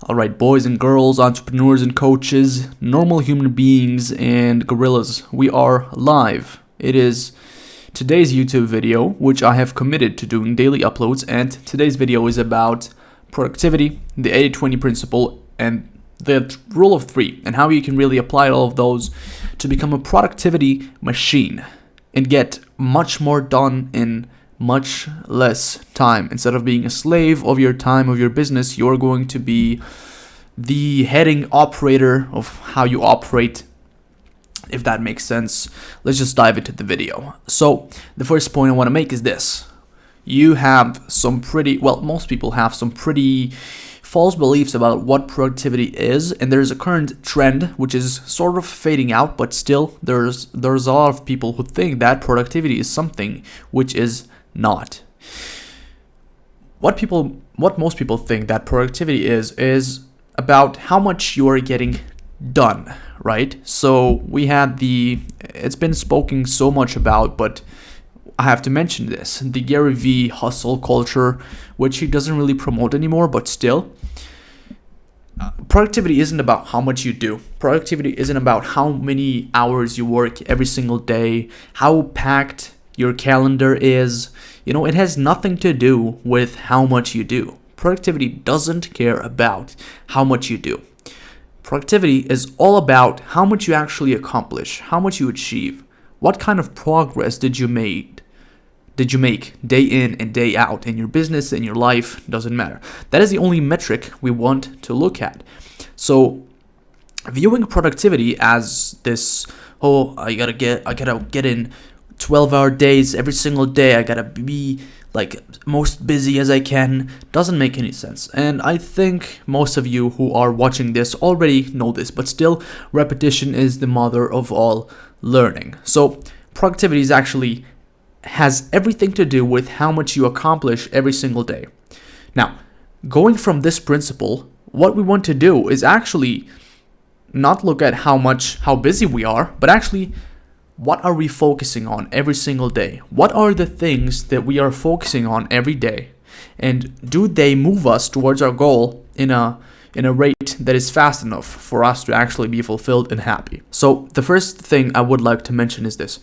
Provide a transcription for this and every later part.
Alright, boys and girls, entrepreneurs and coaches, normal human beings and gorillas, we are live. It is today's YouTube video, which I have committed to doing daily uploads, and today's video is about productivity, the 80-20 principle, and the rule of 3, and how you can really apply all of those to become a productivity machine and get much more done in much less time. Instead of being a slave of your time, of your business, you're going to be the heading operator of how you operate, if that makes sense. Let's just dive into the video. So the first point I want to make is this. You have most people have some pretty false beliefs about what productivity is, and there's a current trend which is sort of fading out, but still there's a lot of people who think that productivity is something which is not. What most people think that productivity is about how much you are getting done, right? So it's been spoken so much about, but I have to mention this, the Gary Vee hustle culture, which he doesn't really promote anymore, but still, productivity isn't about how much you do. Productivity isn't about how many hours you work every single day, how packed your calendar is. It has nothing to do with how much you do. Productivity doesn't care about how much you do. Productivity is all about how much you actually accomplish, how much you achieve. What kind of progress did you make day in and day out in your business, in your life? Doesn't matter. That is the only metric we want to look at. So viewing productivity as this, I gotta get in 12-hour days every single day, I gotta be like most busy as I can, doesn't make any sense. And I think most of you who are watching this already know this, but still, repetition is the mother of all learning. So productivity has everything to do with how much you accomplish every single day. Now, going from this principle, what we want to do is actually not look at how busy we are, but actually what are we focusing on every single day? What are the things that we are focusing on every day? And do they move us towards our goal in a rate that is fast enough for us to actually be fulfilled and happy? So the first thing I would like to mention is this.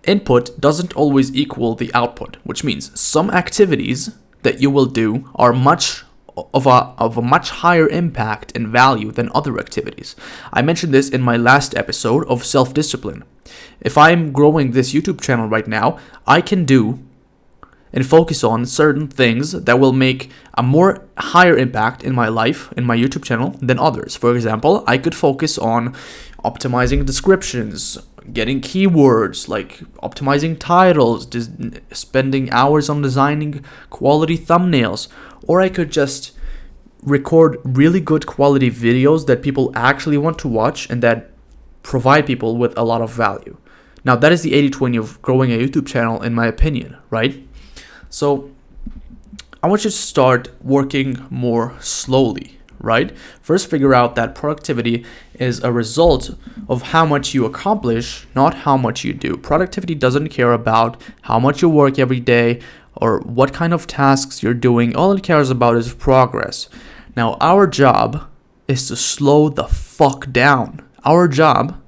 Input doesn't always equal the output, which means some activities that you will do are much higher impact and value than other activities. I mentioned this in my last episode of self-discipline. If I'm growing this YouTube channel right now, I can do and focus on certain things that will make a more higher impact in my life, in my YouTube channel, than others. For example, I could focus on optimizing descriptions, getting keywords, like optimizing titles, spending hours on designing quality thumbnails, or I could just record really good quality videos that people actually want to watch and that provide people with a lot of value. Now, that is the 80-20 of growing a YouTube channel, in my opinion, right? So I want you to start working more slowly, right? First, figure out that productivity is a result of how much you accomplish, not how much you do. Productivity doesn't care about how much you work every day or what kind of tasks you're doing. All it cares about is progress. Now, our job is to slow the fuck down. Our job,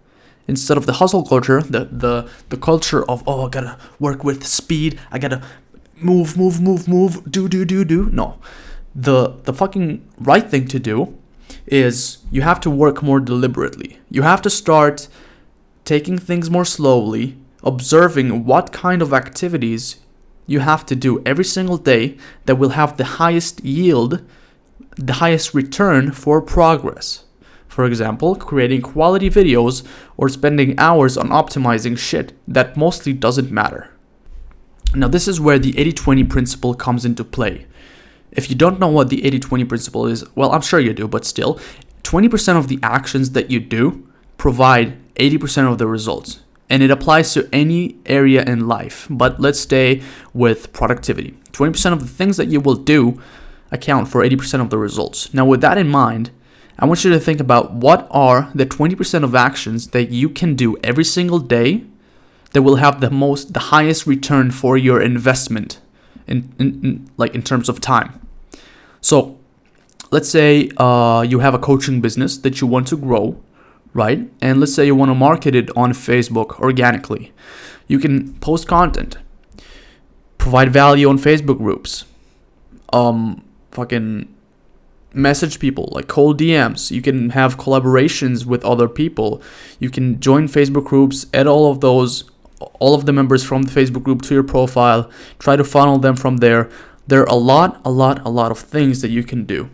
instead of the hustle culture, the culture of, I gotta work with speed, I gotta move, do. No. The fucking right thing to do is you have to work more deliberately. You have to start taking things more slowly, observing what kind of activities you have to do every single day that will have the highest yield, the highest return for progress. For example, creating quality videos or spending hours on optimizing shit that mostly doesn't matter. Now, this is where the 80-20 principle comes into play. If you don't know what the 80-20 principle is, well, I'm sure you do, but still, 20% of the actions that you do provide 80% of the results. And it applies to any area in life. But let's stay with productivity. 20% of the things that you will do account for 80% of the results. Now, with that in mind, I want you to think about what are the 20% of actions that you can do every single day that will have the highest return for your investment in terms of time. So let's say you have a coaching business that you want to grow, right? And let's say you want to market it on Facebook organically. You can post content, provide value on Facebook groups, fucking message people, like cold DMs. You can have collaborations with other people. You can join Facebook groups, add all of the members from the Facebook group to your profile, try to funnel them from there. There are a lot of things that you can do.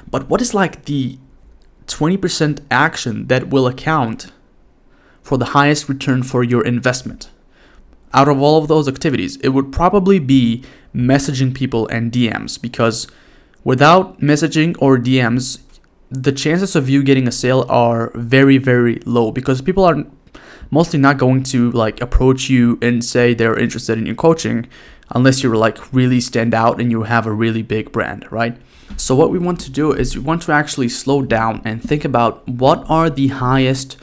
But what is like the 20% action that will account for the highest return for your investment? Out of all of those activities, it would probably be messaging people and DMs, because without messaging or DMs, the chances of you getting a sale are very, very low, because people are mostly not going to like approach you and say they're interested in your coaching unless you're like really stand out and you have a really big brand, right? So what we want to do is we want to actually slow down and think about what are the highest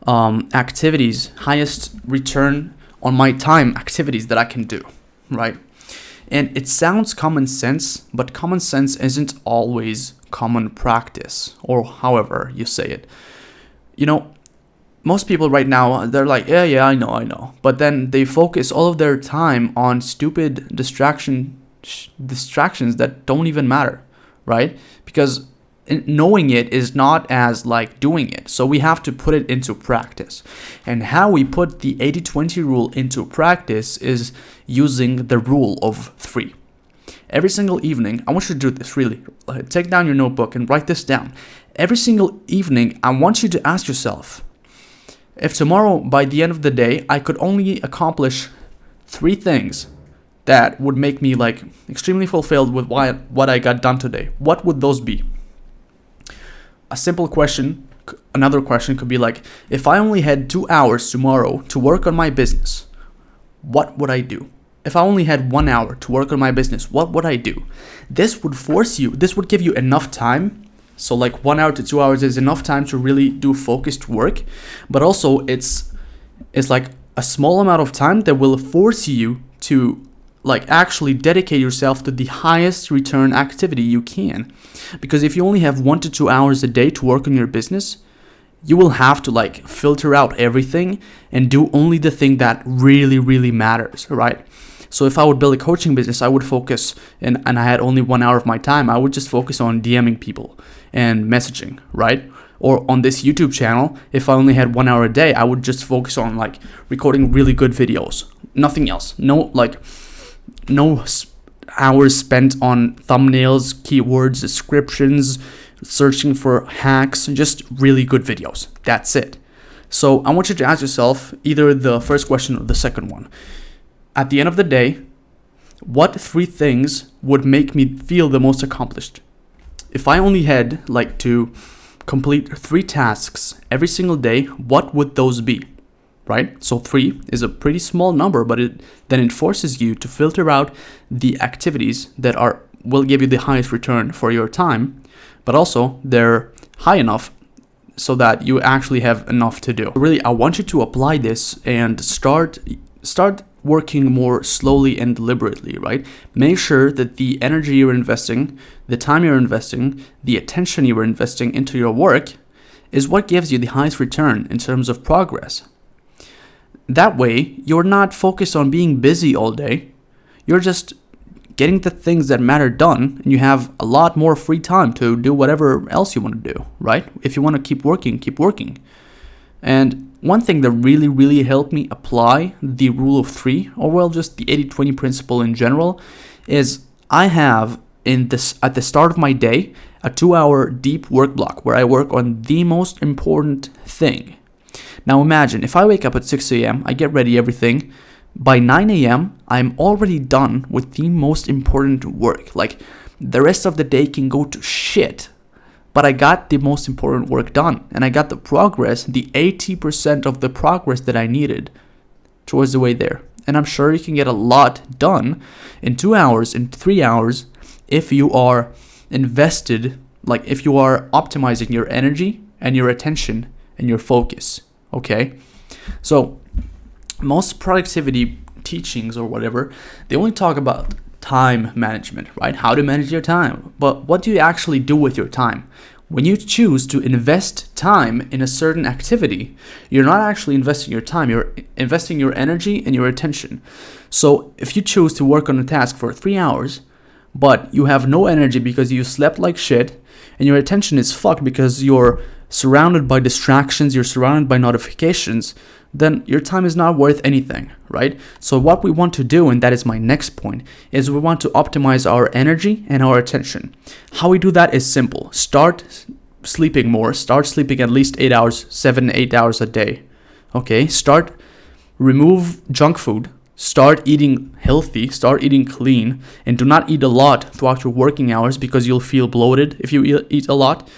activities, highest return on my time activities that I can do, right? And it sounds common sense, but common sense isn't always common practice, or however you say it. You know, most people right now, they're like, yeah, I know. But then they focus all of their time on stupid distractions that don't even matter, right? Because knowing it is not as like doing it. So we have to put it into practice. And how we put the 80-20 rule into practice is using the rule of 3. Every single evening, I want you to do this really. Take down your notebook and write this down. Every single evening, I want you to ask yourself, if tomorrow, by the end of the day, I could only accomplish 3 things that would make me like extremely fulfilled with what I got done today, what would those be? A simple question, another question could be like, if I only had 2 hours tomorrow to work on my business, what would I do? If I only had 1 hour to work on my business, what would I do? This would give you enough time. So like 1 hour to 2 hours is enough time to really do focused work. But also it's like a small amount of time that will force you to like actually dedicate yourself to the highest return activity you can. Because if you only have 1 to 2 hours a day to work on your business, you will have to like filter out everything and do only the thing that really, really matters, right? So if I would build a coaching business, I would focus, and I had only 1 hour of my time, I would just focus on DMing people and messaging, right? Or on this YouTube channel, if I only had 1 hour a day, I would just focus on like recording really good videos, nothing else. No hours spent on thumbnails, keywords, descriptions, searching for hacks, just really good videos. That's it. So I want you to ask yourself either the first question or the second one. At the end of the day, what 3 things would make me feel the most accomplished? If I only had like to complete 3 tasks every single day, what would those be? Right? So 3 is a pretty small number, but it forces you to filter out the activities that will give you the highest return for your time, but also they're high enough so that you actually have enough to do. Really, I want you to apply this and start working more slowly and deliberately, right? Make sure that the energy you're investing, the time you're investing, the attention you're investing into your work is what gives you the highest return in terms of progress. That way, you're not focused on being busy all day. You're just getting the things that matter done, and you have a lot more free time to do whatever else you want to do, right? If you want to keep working, keep working. And one thing that really, really helped me apply the rule of 3, or well, just the 80-20 principle in general, is I have at the start of my day a 2-hour deep work block where I work on the most important thing. Now imagine if I wake up at 6 a.m., I get ready, everything. By 9 a.m., I'm already done with the most important work. Like the rest of the day can go to shit, but I got the most important work done, and I got the progress, the 80% of the progress that I needed towards the way there. And I'm sure you can get a lot done in 2 hours, in 3 hours, if you are invested, like if you are optimizing your energy and your attention and your focus. Okay, so most productivity teachings or whatever, they only talk about time management, right? How to manage your time. But what do you actually do with your time? When you choose to invest time in a certain activity, you're not actually investing your time, you're investing your energy and your attention. So if you choose to work on a task for 3 hours, but you have no energy because you slept like shit, and your attention is fucked because you're surrounded by distractions, you're surrounded by notifications, then your time is not worth anything, right? So what we want to do, and that is my next point, is we want to optimize our energy and our attention. How we do that is simple. Start sleeping more. Start sleeping at least 8 hours, 7-8 hours a day. Okay, remove junk food. Start eating healthy, start eating clean, and do not eat a lot throughout your working hours because you'll feel bloated if you eat a lot.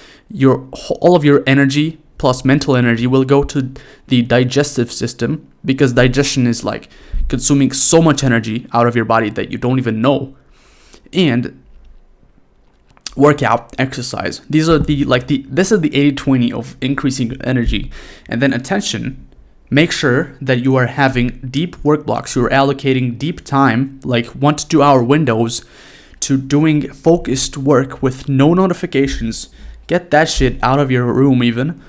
All of your energy plus mental energy will go to the digestive system because digestion is like consuming so much energy out of your body that you don't even know. And workout, exercise. This is the 80-20 of increasing energy. And then attention. Make sure that you are having deep work blocks. You're allocating deep time, like 1 to 2 hour windows, to doing focused work with no notifications. Get that shit out of your room even.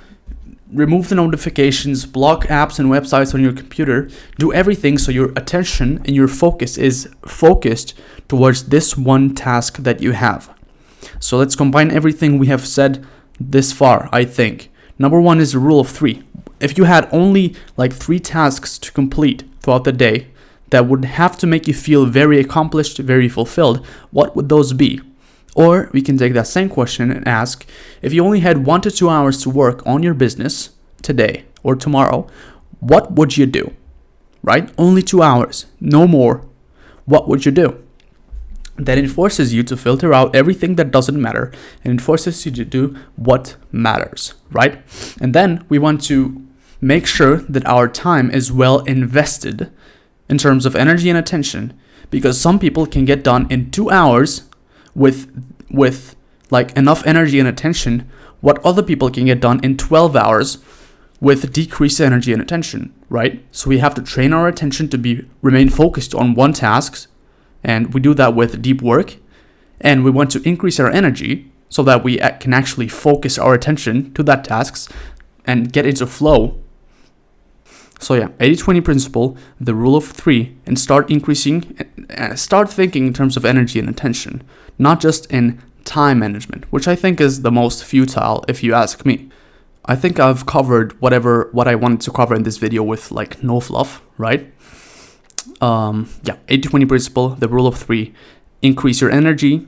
Remove the notifications, block apps and websites on your computer. Do everything so your attention and your focus is focused towards this one task that you have. So let's combine everything we have said this far, I think. Number 1 is the rule of 3. If you had only like 3 tasks to complete throughout the day that would have to make you feel very accomplished, very fulfilled, what would those be? Or we can take that same question and ask, if you only had 1 to 2 hours to work on your business today or tomorrow, what would you do? Right? Only 2 hours, no more. What would you do? Then it forces you to filter out everything that doesn't matter, and it forces you to do what matters, right? And then we want to make sure that our time is well invested in terms of energy and attention, because some people can get done in 2 hours with like enough energy and attention what other people can get done in 12 hours with decreased energy and attention, right? So we have to train our attention to remain focused on one task. And we do that with deep work. And we want to increase our energy so that we can actually focus our attention to that tasks and get into flow. So yeah, 80-20 principle, the rule of 3, and start thinking in terms of energy and attention, not just in time management, which I think is the most futile if you ask me. I think I've covered what I wanted to cover in this video with like no fluff, right? 80-20 principle, the rule of 3, increase your energy,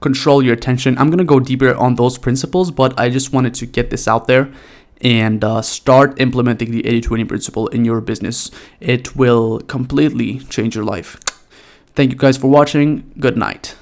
control your attention. I'm going to go deeper on those principles, but I just wanted to get this out there and start implementing the 80-20 principle in your business. It will completely change your life. Thank you guys for watching. Good night.